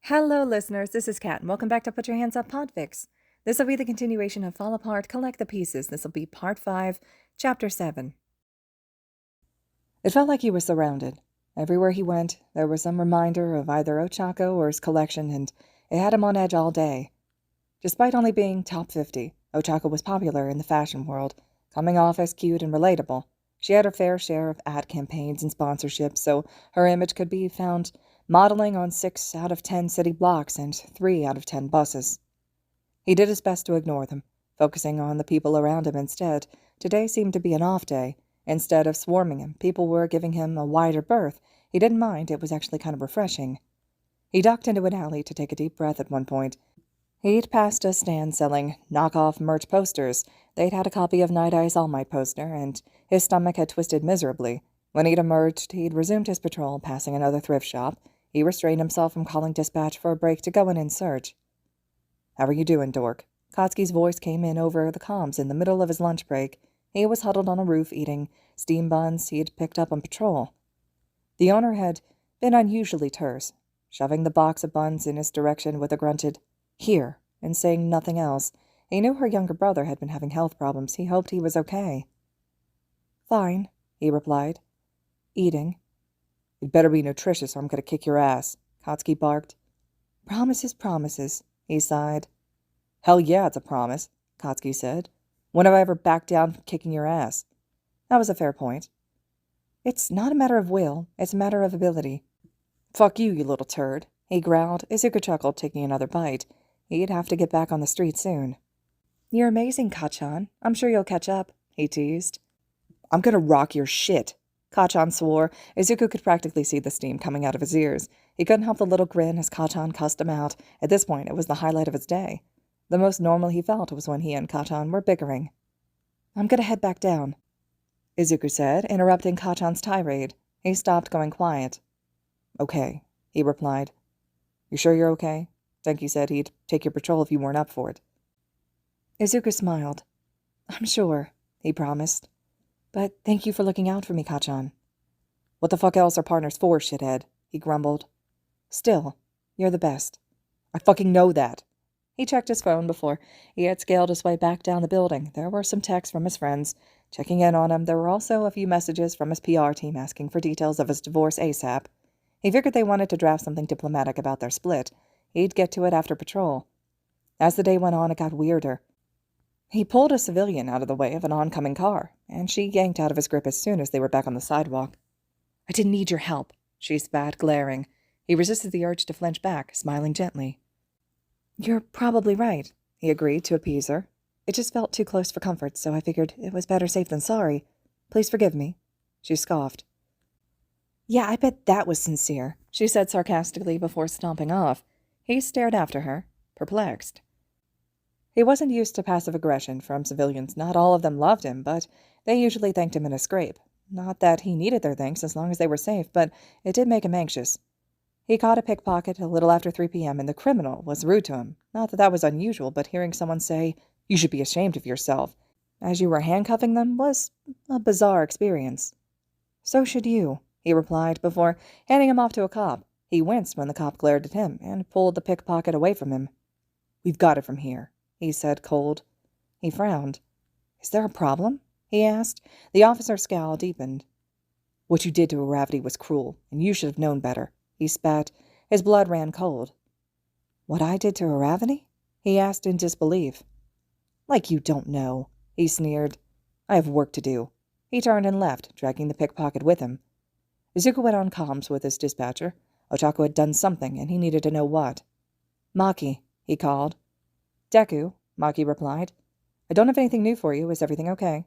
Hello, listeners. This is Kat, and welcome back to Put Your Hands Up Podfic. This will be the continuation of Fall Apart, Collect the Pieces. This will be Part 5, Chapter 7. It felt like he was surrounded. Everywhere he went, there was some reminder of either Ochako or his collection, and it had him on edge all day. Despite only being top 50, Ochako was popular in the fashion world, coming off as cute and relatable. She had her fair share of ad campaigns and sponsorships, so her image could be found modeling on 6 out of 10 city blocks and 3 out of 10 buses. He did his best to ignore them, focusing on the people around him instead. Today seemed to be an off day. Instead of swarming him, people were giving him a wider berth. He didn't mind, it was actually kind of refreshing. He ducked into an alley to take a deep breath at one point. He'd passed a stand selling knockoff merch posters. They'd had a copy of Night Eye's All Might poster, and his stomach had twisted miserably. When he'd emerged, he'd resumed his patrol, passing another thrift shop. He restrained himself from calling dispatch for a break to go in search. "How are you doing, dork?" Kotsky's voice came in over the comms in the middle of his lunch break. He was huddled on a roof eating steam buns he'd picked up on patrol. The owner had been unusually terse, shoving the box of buns in his direction with a grunted, "Here," and saying nothing else. He knew her younger brother had been having health problems. He hoped he was okay. "Fine," he replied. "Eating." "You'd better be nutritious or I'm going to kick your ass," Kotsky barked. "Promises, promises," he sighed. "Hell yeah, it's a promise," Kotsky said. "When have I ever backed down from kicking your ass?" That was a fair point. "It's not a matter of will, it's a matter of ability." "Fuck you, you little turd," he growled. Izuku chuckled, taking another bite. He'd have to get back on the street soon. "You're amazing, Kacchan. I'm sure you'll catch up," he teased. "I'm gonna rock your shit," Kacchan swore. Izuku could practically see the steam coming out of his ears. He couldn't help the little grin as Kacchan cussed him out. At this point, it was the highlight of his day. The most normal he felt was when he and Kacchan were bickering. "I'm gonna head back down," Izuku said, interrupting Kacchan's tirade. He stopped going quiet. "Okay," he replied. "You sure you're okay? Denki said he'd take your patrol if you weren't up for it." Izuku smiled. "I'm sure," he promised. "But thank you for looking out for me, Kacchan." "What the fuck else are partners for, shithead?" he grumbled. "Still, you're the best." "I fucking know that." He checked his phone before he had scaled his way back down the building. There were some texts from his friends checking in on him. There were also a few messages from his PR team asking for details of his divorce ASAP. He figured they wanted to draft something diplomatic about their split. He'd get to it after patrol. As the day went on, it got weirder. He pulled a civilian out of the way of an oncoming car, and she yanked out of his grip as soon as they were back on the sidewalk. "I didn't need your help," she spat, glaring. He resisted the urge to flinch back, smiling gently. "You're probably right," he agreed to appease her. "It just felt too close for comfort, so I figured it was better safe than sorry. Please forgive me." She scoffed. "Yeah, I bet that was sincere," she said sarcastically before stomping off. He stared after her, perplexed. He wasn't used to passive aggression from civilians. Not all of them loved him, but they usually thanked him in a scrape. Not that he needed their thanks as long as they were safe, but it did make him anxious. He caught a pickpocket a little after 3 p.m., and the criminal was rude to him. Not that that was unusual, but hearing someone say, "You should be ashamed of yourself," as you were handcuffing them, was a bizarre experience. "So should you," he replied, before handing him off to a cop. He winced when the cop glared at him and pulled the pickpocket away from him. "We've got it from here," he said, cold. He frowned. "Is there a problem?" he asked. The officer's scowl deepened. "What you did to Aravati was cruel, and you should have known better," he spat. His blood ran cold. "What I did to Aravati?" he asked in disbelief. "Like you don't know," he sneered. "I have work to do." He turned and left, dragging the pickpocket with him. Izuku went on comms with his dispatcher. Ochako had done something, and he needed to know what. "Maki," he called. "Deku," Maki replied. "I don't have anything new for you. Is everything okay?"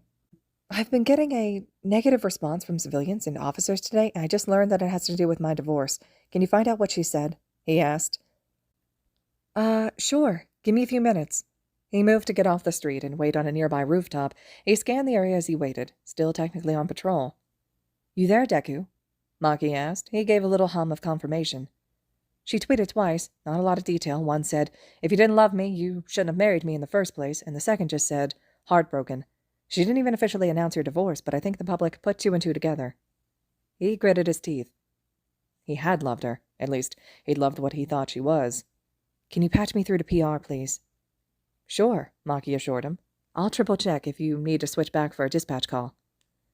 "I've been getting a negative response from civilians and officers today, and I just learned that it has to do with my divorce. Can you find out what she said?" he asked. Sure. Give me a few minutes." He moved to get off the street and wait on a nearby rooftop. He scanned the area as he waited, still technically on patrol. "You there, Deku?" Maki asked. He gave a little hum of confirmation. She tweeted twice, not a lot of detail. One said, "If you didn't love me, you shouldn't have married me in the first place," and the second just said, "Heartbroken." She didn't even officially announce your divorce, but I think the public put 2 and 2 together. He gritted his teeth. He had loved her, At least, he loved what he thought she was. "Can you patch me through to PR, please?" "Sure," Maki assured him. "I'll triple-check if you need to switch back for a dispatch call."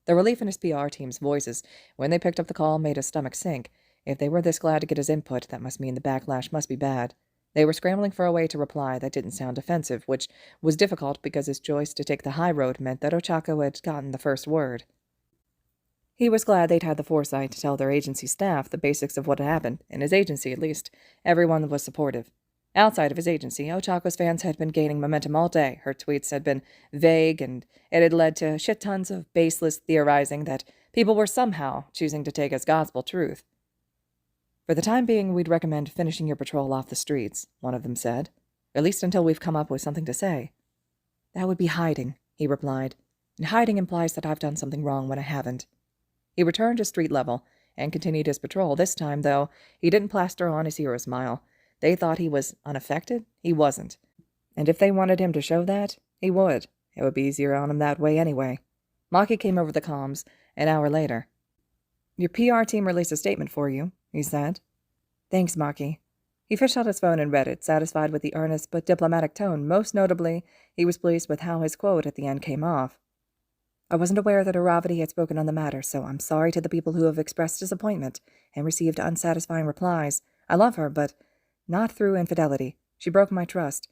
The relief in his PR team's voices when they picked up the call made his stomach sink. If they were this glad to get his input, that must mean the backlash must be bad. They were scrambling for a way to reply that didn't sound offensive, which was difficult because his choice to take the high road meant that Ochako had gotten the first word. He was glad they'd had the foresight to tell their agency staff the basics of what had happened. In his agency, at least, everyone was supportive. Outside of his agency, Ochako's fans had been gaining momentum all day. Her tweets had been vague, and it had led to shit tons of baseless theorizing that people were somehow choosing to take as gospel truth. "For the time being, we'd recommend finishing your patrol off the streets," one of them said. "At least until we've come up with something to say." "That would be hiding," he replied. "And hiding implies that I've done something wrong when I haven't." He returned to street level and continued his patrol. This time, though, he didn't plaster on his hero smile. They thought he was unaffected. He wasn't. And if they wanted him to show that, he would. It would be easier on him that way anyway. Maki came over the comms an hour later. "Your PR team released a statement for you," he said. "Thanks, Maki." He fished out his phone and read it, satisfied with the earnest but diplomatic tone. Most notably, he was pleased with how his quote at the end came off. "I wasn't aware that Aravati had spoken on the matter, so I'm sorry to the people who have expressed disappointment and received unsatisfying replies. I love her, but not through infidelity. She broke my trust.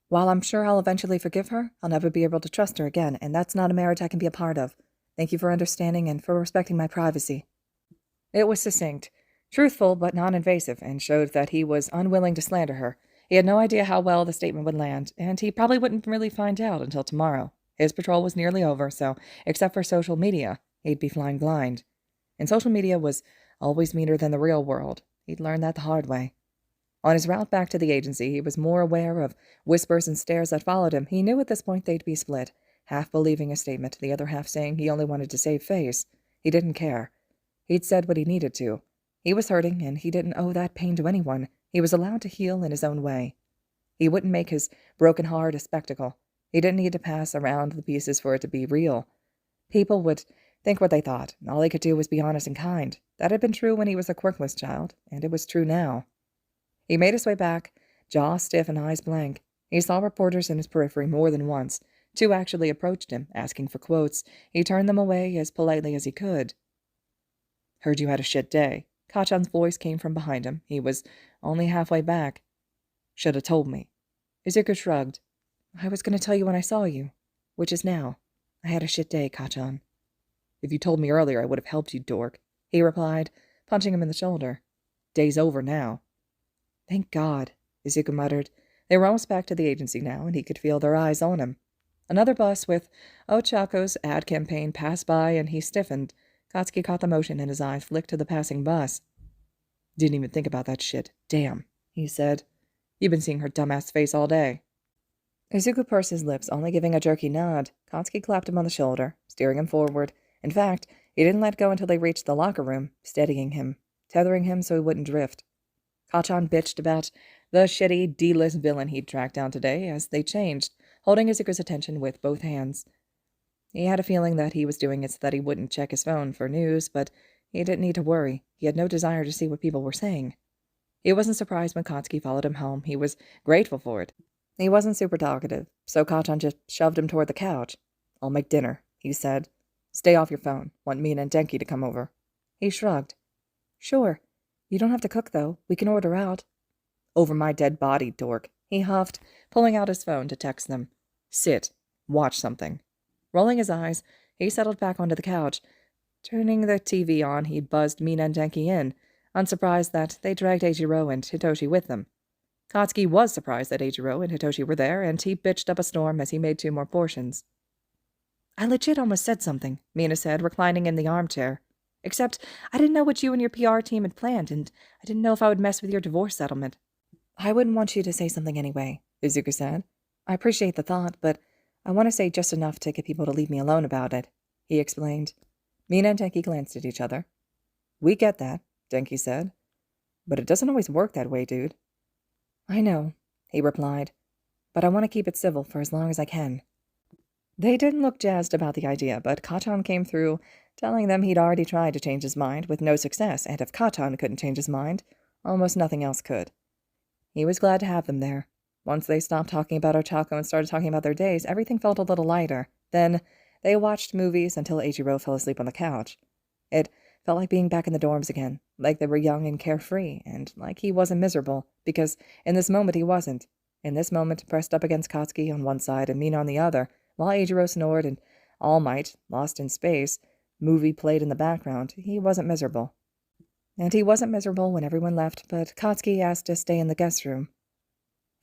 While I'm sure I'll eventually forgive her, I'll never be able to trust her again, and that's not a marriage I can be a part of. Thank you for understanding and for respecting my privacy." It was succinct, truthful but non-invasive, and showed that he was unwilling to slander her. He had no idea how well the statement would land, and he probably wouldn't really find out until tomorrow. His patrol was nearly over, so, except for social media, he'd be flying blind. And social media was always meaner than the real world. He'd learned that the hard way. On his route back to the agency, he was more aware of whispers and stares that followed him. He knew at this point they'd be split, half believing his statement, the other half saying he only wanted to save face. He didn't care. He'd said what he needed to. He was hurting, and he didn't owe that pain to anyone. He was allowed to heal in his own way. He wouldn't make his broken heart a spectacle. He didn't need to pass around the pieces for it to be real. People would think what they thought. All he could do was be honest and kind. That had been true when he was a quirkless child, and it was true now. He made his way back, jaw stiff and eyes blank. He saw reporters in his periphery more than once. 2 actually approached him, asking for quotes. He turned them away as politely as he could. "Heard you had a shit day." Kacchan's voice came from behind him. He was only halfway back. "Should have told me." Izuku shrugged. "I was going to tell you when I saw you, which is now. I had a shit day, Kacchan." "If you told me earlier, I would have helped you, dork," he replied, punching him in the shoulder. "Day's over now." "Thank God," Izuku muttered. They were almost back to the agency now, and he could feel their eyes on him. Another bus with Ochako's ad campaign passed by, and he stiffened. Katsuki caught the motion, and his eyes flicked to the passing bus. "Didn't even think about that shit. Damn," he said. "You've been seeing her dumbass face all day." Izuku pursed his lips, only giving a jerky nod. Katsuki clapped him on the shoulder, steering him forward. In fact, he didn't let go until they reached the locker room, steadying him, tethering him so he wouldn't drift. Kacchan bitched about the shitty, D-list villain he'd tracked down today as they changed, holding Izuku's attention with both hands. He had a feeling that he was doing it so that he wouldn't check his phone for news, but he didn't need to worry. He had no desire to see what people were saying. He wasn't surprised when Katsuki followed him home. He was grateful for it. He wasn't super talkative, so Kacchan just shoved him toward the couch. "I'll make dinner," he said. "Stay off your phone. Want Mina and Denki to come over." He shrugged. "Sure. You don't have to cook, though. We can order out." "Over my dead body, dork," he huffed, pulling out his phone to text them. "Sit. Watch something." Rolling his eyes, he settled back onto the couch. Turning the TV on, he buzzed Mina and Denki in, unsurprised that they dragged Eijiro and Hitoshi with them. Katsuki was surprised that Eijiro and Hitoshi were there, and he bitched up a storm as he made 2 more portions. "I legit almost said something," Mina said, reclining in the armchair. "Except I didn't know what you and your PR team had planned, and I didn't know if I would mess with your divorce settlement." "I wouldn't want you to say something anyway," Izuku said. "I appreciate the thought, but I want to say just enough to get people to leave me alone about it," he explained. Mina and Denki glanced at each other. "We get that," Denki said. "But it doesn't always work that way, dude." "I know," he replied, "but I want to keep it civil for as long as I can." They didn't look jazzed about the idea, but Kacchan came through, telling them he'd already tried to change his mind with no success, and if Kacchan couldn't change his mind, Almost nothing else could. He was glad to have them there. Once they stopped talking about Ochako and started talking about their days, everything felt a little lighter. Then they watched movies until Eiichiro fell asleep on the couch. It felt like being back in the dorms again, like they were young and carefree, and like he wasn't miserable, because in this moment he wasn't. In this moment, pressed up against Katsuki on one side and Mina on the other, while Eiichiro snored and All Might, lost in space, movie played in the background, he wasn't miserable. And he wasn't miserable when everyone left, but Katsuki asked to stay in the guest room.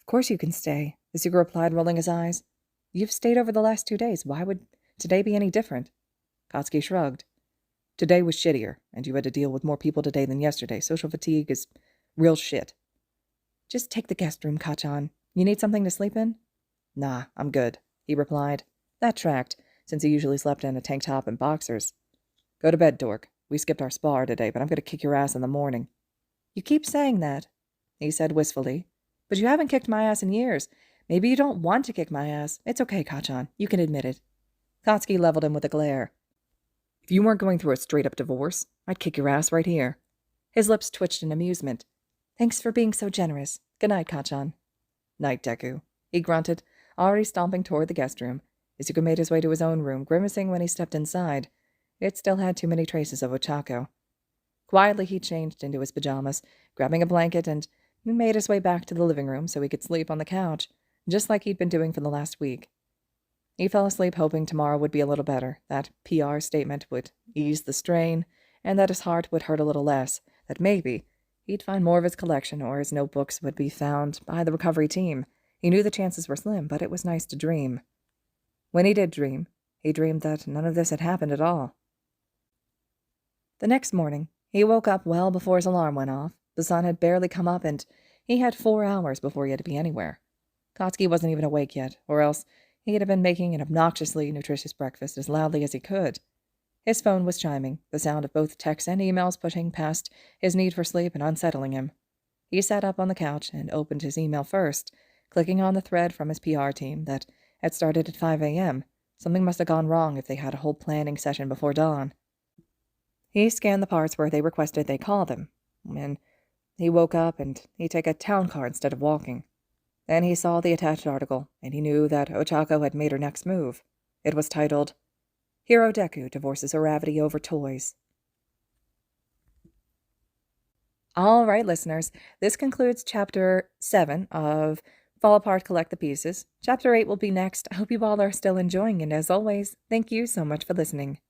Of course you can stay, Izuku replied, rolling his eyes. You've stayed over the last 2 days. Why would today be any different? Katsuki shrugged. Today was shittier, and you had to deal with more people today than yesterday. Social fatigue is real shit. Just take the guest room, Kacchan. You need something to sleep in? Nah, I'm good, he replied. That tracked, since he usually slept in a tank top and boxers. Go to bed, dork. We skipped our spar today, but I'm going to kick your ass in the morning. You keep saying that, he said wistfully. But you haven't kicked my ass in years. Maybe you don't want to kick my ass. It's okay, Kacchan. You can admit it. Katsuki leveled him with a glare. If you weren't going through a straight-up divorce, I'd kick your ass right here. His lips twitched in amusement. Thanks for being so generous. Good night, Kacchan. Night, Deku, he grunted, already stomping toward the guest room. Izuku made his way to his own room, grimacing when he stepped inside. It still had too many traces of Ochako. Quietly he changed into his pajamas, grabbing a blanket, and made his way back to the living room so he could sleep on the couch, just like he'd been doing for the last week. He fell asleep hoping tomorrow would be a little better, that PR statement would ease the strain, and that his heart would hurt a little less, that maybe he'd find more of his collection or his notebooks would be found by the recovery team. He knew the chances were slim, but it was nice to dream. When he did dream, he dreamed that none of this had happened at all. The next morning, he woke up well before his alarm went off. The sun had barely come up, and he had 4 hours before he had to be anywhere. Katsuki wasn't even awake yet, or else he'd have been making an obnoxiously nutritious breakfast as loudly as he could. His phone was chiming, the sound of both texts and emails pushing past his need for sleep and unsettling him. He sat up on the couch and opened his email first, clicking on the thread from his PR team that had started at 5 a.m. Something must have gone wrong if they had a whole planning session before dawn. He scanned the parts where they requested they call them, and he woke up and he'd take a town car instead of walking. Then he saw the attached article, and he knew that Ochako had made her next move. It was titled, Hero Deku Divorces Oravity Over Toys. All right, listeners, this concludes Chapter 7 of Fall Apart, Collect the Pieces. Chapter 8 will be next. I hope you all are still enjoying it. As always, thank you so much for listening.